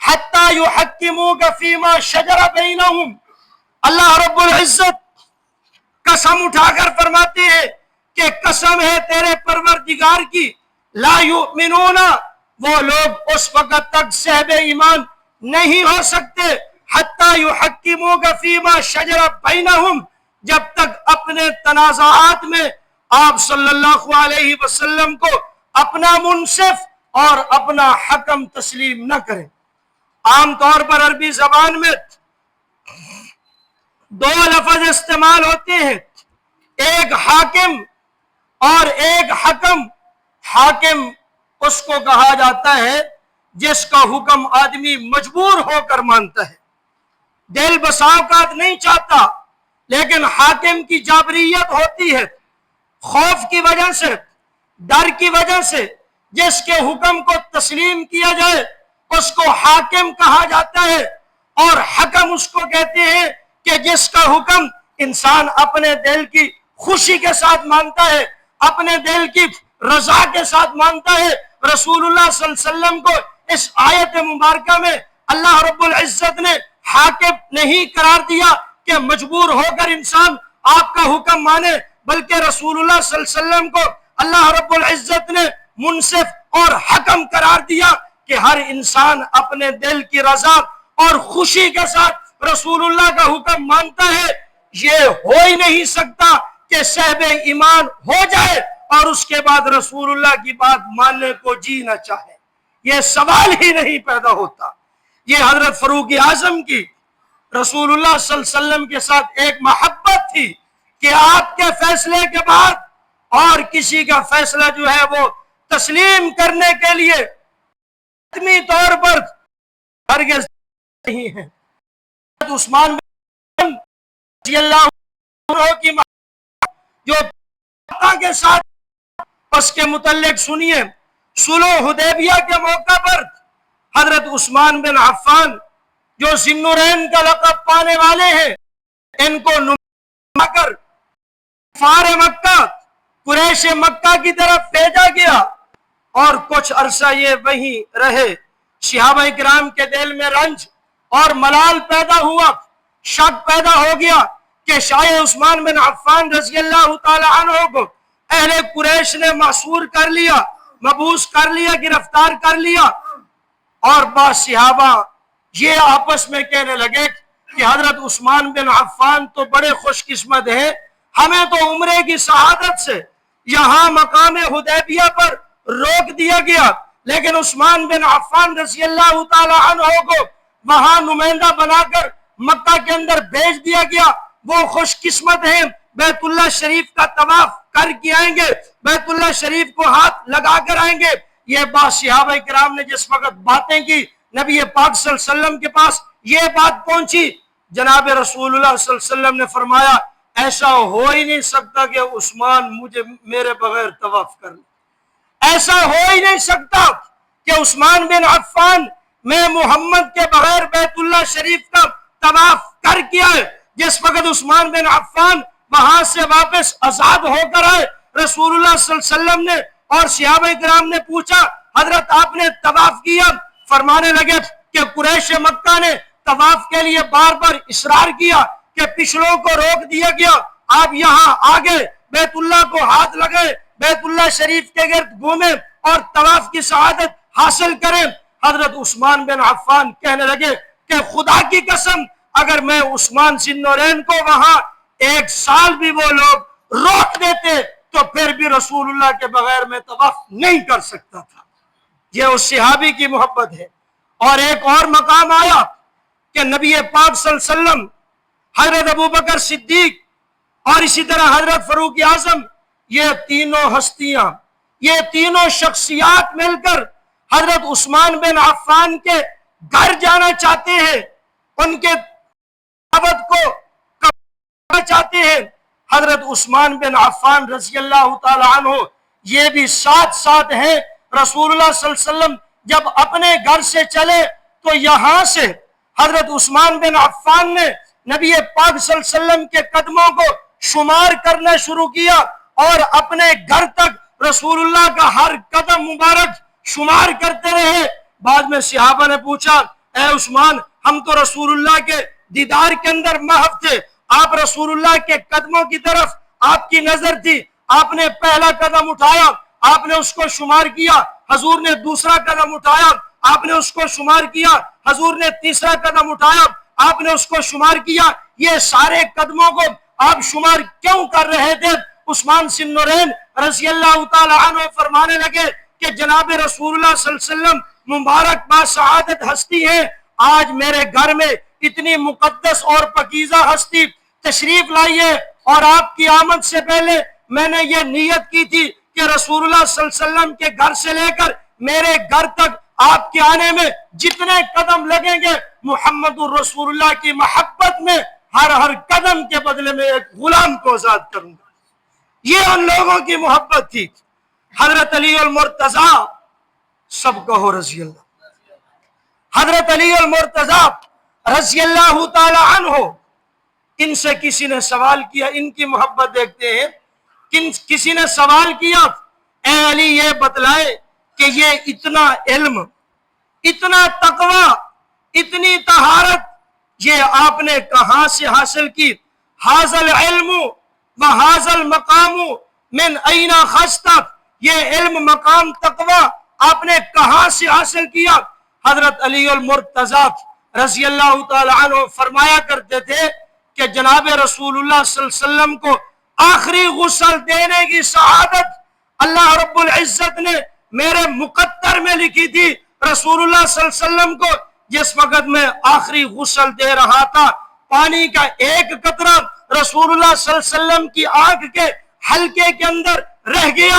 حَتَّى يُحَكِّمُوكَ فِي مَا شَجَرَ بَيْنَهُمْ۔ اللہ رب العزت قسم اٹھا کر فرماتے ہیں کہ قسم ہے تیرے پروردگار کی، لا یؤمنون، وہ لوگ اس وقت تک صاحب ایمان نہیں ہو سکتے، حتی یحکموک فیما شجر بینہم، جب تک اپنے تنازعات میں آپ صلی اللہ علیہ وسلم کو اپنا منصف اور اپنا حکم تسلیم نہ کریں۔ عام طور پر عربی زبان میں دو لفظ استعمال ہوتے ہیں، ایک حاکم اور ایک حکم۔ حاکم اس کو کہا جاتا ہے جس کا حکم آدمی مجبور ہو کر مانتا ہے، دل بسا اوقات نہیں چاہتا، لیکن حاکم کی جابریت ہوتی ہے، خوف کی وجہ سے، ڈر کی وجہ سے جس کے حکم کو تسلیم کیا جائے اس کو حاکم کہا جاتا ہے، اور حکم اس کو کہتے ہیں کہ جس کا حکم انسان اپنے دل کی خوشی کے ساتھ مانتا ہے، اپنے دل کی رضا کے ساتھ مانتا ہے۔ رسول اللہ صلی اللہ علیہ وسلم کو اس آیت مبارکہ میں اللہ رب العزت نے حاکم نہیں قرار دیا کہ مجبور ہو کر انسان آپ کا حکم مانے، بلکہ رسول اللہ صلی اللہ علیہ وسلم کو اللہ رب العزت نے منصف اور حکم قرار دیا کہ ہر انسان اپنے دل کی رضا اور خوشی کے ساتھ رسول اللہ کا حکم مانتا ہے۔ یہ ہو ہی نہیں سکتا کہ صاحب ایمان ہو جائے اور اس کے بعد رسول اللہ کی بات ماننے کو جی نہ چاہے، یہ سوال ہی نہیں پیدا ہوتا۔ یہ حضرت فاروق اعظم کی رسول اللہ صلی اللہ علیہ وسلم کے ساتھ ایک محبت تھی کہ آپ کے فیصلے کے بعد اور کسی کا فیصلہ جو ہے وہ تسلیم کرنے کے لیے حتمی طور پر ہرگز نہیں ہے۔ عثمان بن رضی اللہ عنہ کی جو کے ساتھ اس کے متعلق سنیے، صلح حدیبیہ کے موقع پر حضرت عثمان بن عفان جو ذی النورین کا لقب پانے والے ہیں، ان کو نما کر کفار مکہ قریش مکہ کی طرف بھیجا گیا اور کچھ عرصہ یہ وہیں رہے۔ صحابہ کرام کے دل میں رنج اور ملال پیدا ہوا، شک پیدا ہو گیا کہ شاید عثمان بن عفان رضی اللہ تعالی عنہ کو اہل قریش نے محصور کر لیا، مبعوث کر لیا، گرفتار کر لیا۔ اور بعض صحابہ یہ آپس میں کہنے لگے کہ حضرت عثمان بن عفان تو بڑے خوش قسمت ہیں، ہمیں تو عمرے کی سعادت سے یہاں مقام حدیبیہ پر روک دیا گیا، لیکن عثمان بن عفان رضی اللہ تعالی عنہ کو وہاں نمائندہ بنا کر مکہ کے اندر بھیج دیا گیا، وہ خوش قسمت ہیں، بیت اللہ شریف کا طواف کر کے آئیں گے، بیت اللہ شریف کو ہاتھ لگا کر آئیں گے۔ یہ بات صحابہ کرام نے جس وقت باتیں کی، نبی پاک صلی اللہ علیہ وسلم کے پاس یہ بات پہنچی، جناب رسول اللہ صلی اللہ علیہ وسلم نے فرمایا ایسا ہو ہی نہیں سکتا کہ عثمان میرے بغیر طواف کر لے، ایسا ہو ہی نہیں سکتا کہ عثمان بن عفان میں محمد کے بغیر بیت اللہ شریف کا طواف کر کے آئے۔ جس وقت عثمان بن عفان وہاں سے واپس آزاد ہو کر آئے، رسول اللہ صلی اللہ علیہ وسلم نے اور صحابہ کرام نے پوچھا حضرت آپ نے طواف کیا؟ فرمانے لگے کہ قریش مکہ نے طواف کے لیے بار بار اصرار کیا کہ پچھلوں کو روک دیا گیا، آپ یہاں آگے بیت اللہ کو ہاتھ لگائے، بیت اللہ شریف کے گرد گھومیں اور طواف کی سعادت حاصل کریں۔ حضرت عثمان بن عفان کہنے لگے کہ خدا کی قسم اگر میں عثمان ذی النورین کو وہاں ایک سال بھی وہ لوگ روک دیتے تو پھر بھی رسول اللہ کے بغیر میں طواف نہیں کر سکتا تھا۔ یہ اس صحابی کی محبت ہے۔ اور ایک اور مقام آیا کہ نبی پاک صلی اللہ علیہ وسلم، حضرت ابوبکر صدیق اور اسی طرح حضرت فاروق اعظم، یہ تینوں ہستیاں، یہ تینوں شخصیات مل کر حضرت عثمان بن عفان کے گھر جانا چاہتے ہیں، ان کے دعوت کو کرنا چاہتے ہیں۔ حضرت عثمان بن عفان رضی اللہ تعالی عنہ یہ بھی ساتھ ساتھ ہیں۔ رسول اللہ صلی اللہ علیہ وسلم جب اپنے گھر سے چلے تو یہاں سے حضرت عثمان بن عفان نے نبی پاک صلی اللہ علیہ وسلم کے قدموں کو شمار کرنا شروع کیا اور اپنے گھر تک رسول اللہ کا ہر قدم مبارک شمار کرتے رہے۔ بعد میں صحابہ نے پوچھا اے عثمان، ہم تو رسول اللہ کے دیدار کے اندر محو تھے، آپ رسول اللہ کے قدموں کی طرف آپ کی نظر تھی، آپ نے پہلا قدم اٹھایا، آپ نے اس کو شمار کیا، حضور نے دوسرا قدم اٹھایا، آپ نے اس کو شمار کیا، حضور نے تیسرا قدم اٹھایا، آپ نے اس کو شمار کیا۔ یہ سارے قدموں کو آپ شمار کیوں کر رہے تھے؟ عثمان ذی النورین رضی اللہ تعالی عنہ فرمانے لگے کہ جناب رسول اللہ صلی اللہ علیہ وسلم مبارک با سعادت ہستی ہیں، آج میرے گھر میں اتنی مقدس اور پاکیزہ ہستی تشریف لائی ہے، اور آپ کی آمد سے پہلے میں نے یہ نیت کی تھی کہ رسول اللہ صلی اللہ علیہ وسلم کے گھر سے لے کر میرے گھر تک آپ کے آنے میں جتنے قدم لگیں گے محمد الرسول اللہ کی محبت میں ہر قدم کے بدلے میں ایک غلام کو آزاد کروں گا۔ یہ ان لوگوں کی محبت تھی۔ حضرت علی المرتضی، سب کہو رضی اللہ، حضرت علی المرتضی رضی اللہ تعالی عنہ، ان سے کسی نے سوال کیا، ان کی محبت دیکھتے ہیں، کسی نے سوال کیا اے علی یہ بتلائے کہ یہ اتنا علم، اتنا تقوی، اتنی طہارت یہ آپ نے کہاں سے حاصل کی؟ ھذا العلم وھذا المقام من این خستک، یہ علم، مقام، تقوی آپ نے کہاں سے حاصل کیا؟ حضرت علی المرتضی رضی اللہ تعالی عنہ فرمایا کرتے تھے کہ جناب رسول اللہ صلی اللہ علیہ وسلم کو آخری غسل دینے کی سعادت اللہ رب العزت نے میرے مقدر میں لکھی تھی۔ رسول اللہ صلی اللہ علیہ وسلم کو جس وقت میں آخری غسل دے رہا تھا، پانی کا ایک قطرہ رسول اللہ صلی اللہ علیہ وسلم کی آنکھ کے حلقے کے اندر رہ گیا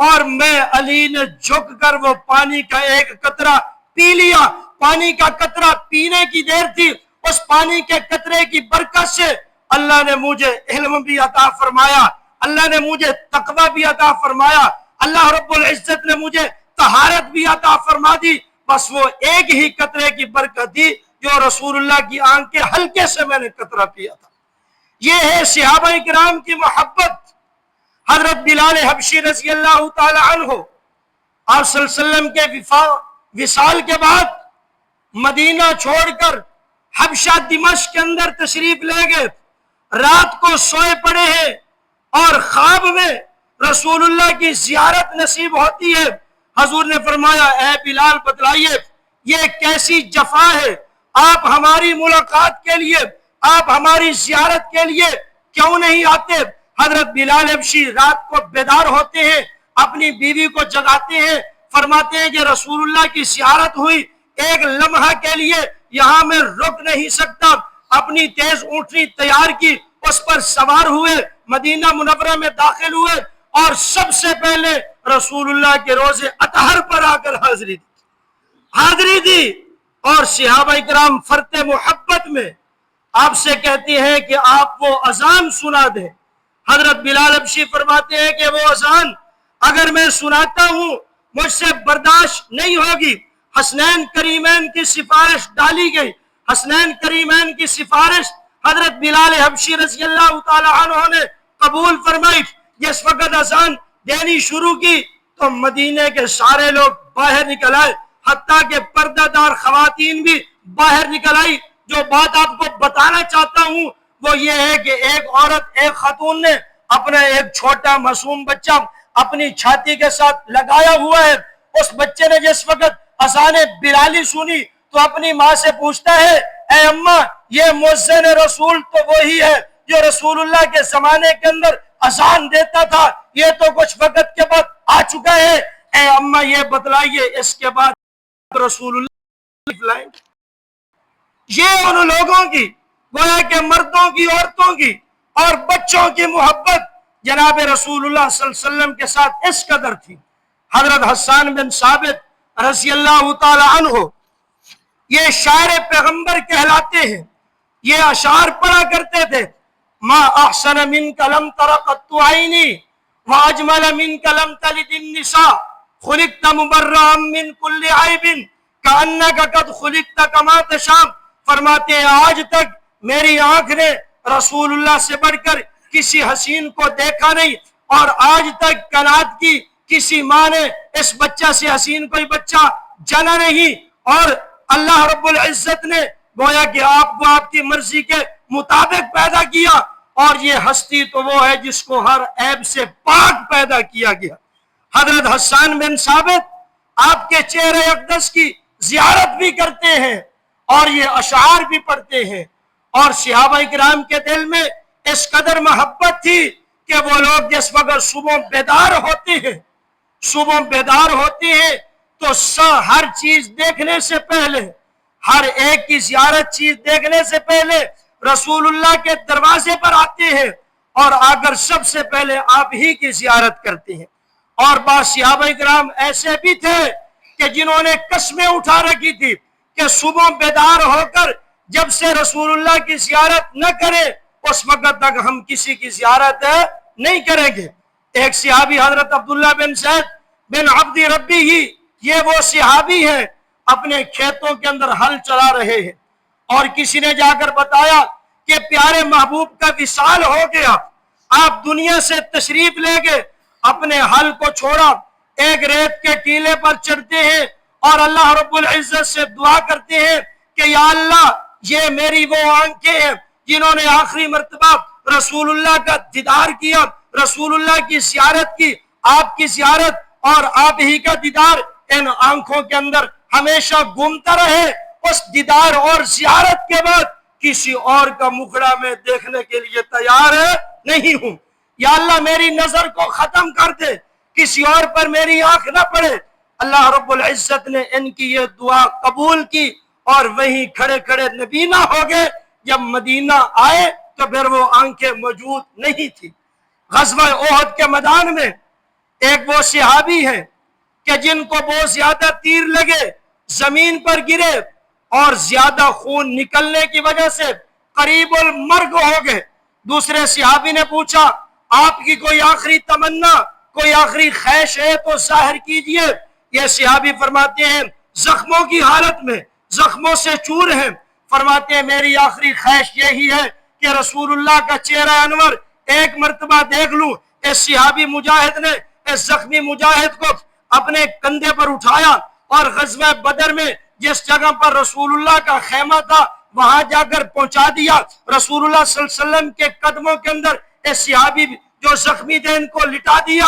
اور میں علی نے جھک کر وہ پانی کا ایک قطرہ پی لیا۔ پانی کا قطرہ پینے کی دیر تھی، اس پانی کے قطرے کی برکت سے اللہ نے مجھے علم بھی عطا فرمایا، اللہ نے مجھے تقوی بھی عطا فرمایا، اللہ رب العزت نے مجھے طہارت بھی عطا فرما دی۔ بس وہ ایک ہی قطرے کی برکت تھی جو رسول اللہ کی آنکھ کے حلقے سے میں نے قطرہ پیا تھا۔ یہ ہے صحابہ کرام کی محبت۔ حضرت بلال حبشی رضی اللہ تعالی عنہ آپ صلی اللہ علیہ وسلم کے وصال کے بعد مدینہ چھوڑ کر حبشہ دمشق کے اندر تشریف لے گئے۔ رات کو سوئے پڑے ہیں اور خواب میں رسول اللہ کی زیارت نصیب ہوتی ہے۔ حضور نے فرمایا اے بلال بتلائیے یہ کیسی جفا ہے، آپ ہماری ملاقات کے لیے، آپ ہماری زیارت کے لیے کیوں نہیں آتے؟ حضرت بلال حبشی رات کو بیدار ہوتے ہیں، اپنی بیوی کو جگاتے ہیں، فرماتے ہیں کہ رسول اللہ کی زیارت ہوئی، ایک لمحہ کے لیے یہاں میں رک نہیں سکتا۔ اپنی تیز اونٹنی تیار کی، اس پر سوار ہوئے، مدینہ منورہ میں داخل ہوئے اور سب سے پہلے رسول اللہ کے روضے اطہر پر آ کر حاضری دی اور صحابہ کرام فرط محبت میں آپ سے کہتے ہیں کہ آپ وہ اذان سنا دیں۔ حضرت بلال حبشی فرماتے ہیں کہ وہ اذان اگر میں سناتا ہوں مجھ سے برداشت نہیں ہوگی۔ حسنین کریمین کی سفارش ڈالی گئی، حسنین کریمین کی سفارش حضرت بلال حبشی رضی اللہ تعالی عنہ نے قبول فرمائی۔ جس وقت اذان دینی شروع کی تو مدینے کے سارے لوگ باہر نکل آئے، حتیٰ کہ پردہ دار خواتین بھی باہر نکل آئی۔ جو بات آپ کو بتانا چاہتا ہوں وہ یہ ہے کہ ایک عورت، ایک خاتون نے اپنا ایک چھوٹا معصوم بچہ اپنی چھاتی کے ساتھ لگایا ہوا ہے۔ اس بچے نے جس وقت اذان بلالی سنی تو اپنی ماں سے پوچھتا ہے اے اماں یہ مؤذن رسول تو وہی ہے جو رسول اللہ کے زمانے کے اندر اذان دیتا تھا، یہ تو کچھ وقت کے بعد آ چکا ہے، اے اماں یہ بتلائیے اس کے بعد رسول اللہ۔ یہ ان لوگوں کی، گویا کہ مردوں کی، عورتوں کی اور بچوں کی محبت جناب رسول اللہ صلی اللہ علیہ وسلم کے ساتھ اس قدر تھی۔ حضرت حسان بن ثابت رضی اللہ تعالی عنہ یہ شاعر پیغمبر کہلاتے ہیں، یہ اشعار پڑھا کرتے تھے۔ ما احسن منک لم تر قط عینی واجمل منک لم تلد النساء خلقت مبرئا من کل عیب کانک قد خلقت کما تشاء۔ فرماتے ہیں آج تک میری آنکھ نے رسول اللہ سے بڑھ کر کسی حسین کو دیکھا نہیں، اور آج تک کائنات کی کسی ماں نے اس بچہ سے حسین کوئی بچہ جنا نہیں، اور اللہ رب العزت نے گویا کہ آپ کو آپ کی مرضی کے مطابق پیدا کیا، اور یہ ہستی تو وہ ہے جس کو ہر عیب سے پاک پیدا کیا گیا۔ حضرت حسان بن ثابت آپ کے چہرے اقدس کی زیارت بھی کرتے ہیں اور یہ اشعار بھی پڑھتے ہیں، اور صحابہ کرام کے دل میں اس قدر محبت تھی کہ وہ لوگ جس وقت صبح بیدار ہوتے ہیں تو ہر چیز دیکھنے سے پہلے، ہر ایک کی زیارت چیز دیکھنے سے پہلے رسول اللہ کے دروازے پر آتے ہیں اور آ کر سب سے پہلے آپ ہی کی زیارت کرتے ہیں۔ اور بعض صحابہ کرام ایسے بھی تھے کہ جنہوں نے قسمیں اٹھا رکھی تھی کہ صبح بیدار ہو کر جب سے رسول اللہ کی زیارت نہ کرے اس وقت تک ہم کسی کی زیارت نہیں کریں گے۔ ایک صحابی حضرت عبداللہ بن زید بن عبد ربی ہی، یہ وہ صحابی ہیں اپنے کھیتوں کے اندر ہل چلا رہے ہیں، اور کسی نے جا کر بتایا کہ پیارے محبوب کا وصال ہو گیا، آپ دنیا سے تشریف لے گئے، اپنے ہل کو چھوڑا، ایک ریت کے ٹیلے پر چڑھتے ہیں اور اللہ رب العزت سے دعا کرتے ہیں کہ یا اللہ یہ میری وہ آنکھیں ہیں جنہوں نے آخری مرتبہ رسول اللہ کا دیدار کیا، رسول اللہ کی زیارت کی، آپ کی زیارت اور آپ ہی کا دیدار ان آنکھوں کے اندر ہمیشہ گھومتا رہے۔ اس دیدار اور زیارت کے بعد کسی اور کا مکھڑا میں دیکھنے کے لیے تیار نہیں ہوں، یا اللہ میری نظر کو ختم کر دے، کسی اور پر میری آنکھ نہ پڑے۔ اللہ رب العزت نے ان کی یہ دعا قبول کی اور وہیں کھڑے کھڑے نبینا ہو گئے۔ جب مدینہ آئے تو پھر وہ آنکھیں موجود نہیں تھی۔ غزوہ احد کے میدان میں ایک وہ صحابی ہیں کہ جن کو بہت زیادہ تیر لگے، زمین پر گرے اور زیادہ خون نکلنے کی وجہ سے قریب المرگ ہو گئے۔ دوسرے صحابی نے پوچھا آپ کی کوئی آخری تمنا، کوئی آخری خواہش ہے تو ظاہر کیجئے۔ یہ صحابی فرماتے ہیں زخموں کی حالت میں، زخموں سے چور ہیں، فرماتے ہیں میری آخری خواہش یہی ہے کہ رسول اللہ کا چہرہ انور ایک مرتبہ دیکھ لوں۔ اس صحابی مجاہد نے اس زخمی مجاہد کو اپنے کندھے پر اٹھایا اور غزوہ بدر میں جس جگہ پر رسول اللہ کا خیمہ تھا وہاں جا کر پہنچا دیا۔ رسول اللہ صلی اللہ علیہ وسلم کے قدموں کے اندر اس صحابی جو زخمی تھے ان کو لٹا دیا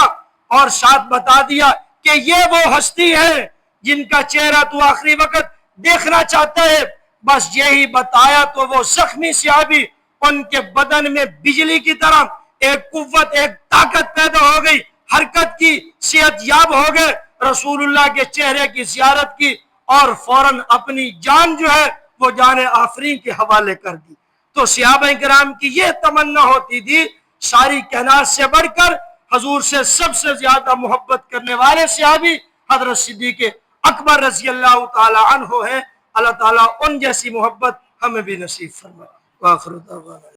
اور ساتھ بتا دیا کہ یہ وہ ہستی ہے جن کا چہرہ تو آخری وقت دیکھنا چاہتا ہے۔ بس یہی بتایا تو وہ زخمی صحابی ان کے بدن میں بجلی کی طرح ایک قوت، ایک طاقت پیدا ہو گئی، حرکت کی، صحت یاب ہو گئے، رسول اللہ کے چہرے کی زیارت کی اور فوراً اپنی جان جو ہے وہ جان آفرین کے حوالے کر دی۔ تو صحابہ کرام کی یہ تمنا ہوتی تھی، ساری کائنات سے بڑھ کر حضور سے سب سے زیادہ محبت کرنے والے صحابی حضرت صدیق اکبر رضی اللہ تعالی عنہ ہیں۔ اللہ تعالیٰ ان جیسی محبت ہمیں بھی نصیب فرمائے۔ وآخر دعوانا